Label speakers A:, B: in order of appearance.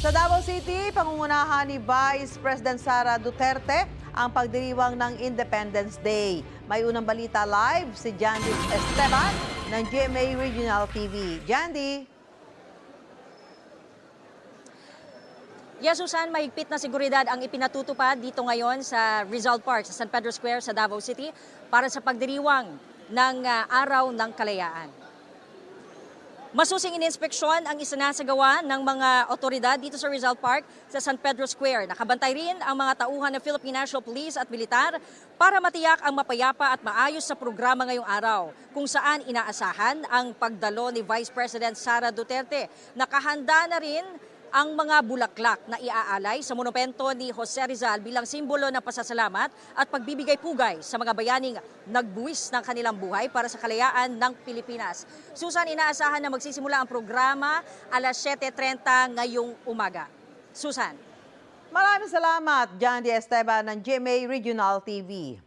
A: Sa Davao City, pangungunahan ni Vice President Sara Duterte ang pagdiriwang ng Independence Day. May unang balita live si Jandy Esteban ng GMA Regional TV. Jandy.
B: Yes, Susan, mahigpit na seguridad ang ipinatutupad dito ngayon sa Rizal Park, sa San Pedro Square sa Davao City para sa pagdiriwang ng Araw ng Kalayaan. Masusing ininspeksyon ang isinasagawa ng mga otoridad dito sa Rizal Park sa San Pedro Square. Nakabantay rin ang mga tauhan ng Philippine National Police at militar para matiyak ang mapayapa at maayos sa programa ngayong araw, kung saan inaasahan ang pagdalo ni Vice President Sara Duterte. Nakahanda na rin ang mga bulaklak na iaalay sa monumento ni Jose Rizal bilang simbolo ng pasasalamat at pagbibigay pugay sa mga bayaning nagbuwis ng kanilang buhay para sa kalayaan ng Pilipinas. Susan, inaasahan na magsisimula ang programa alas 7:30 ngayong umaga. Susan.
A: Maraming salamat, Jandy Esteban ng GMA Regional TV.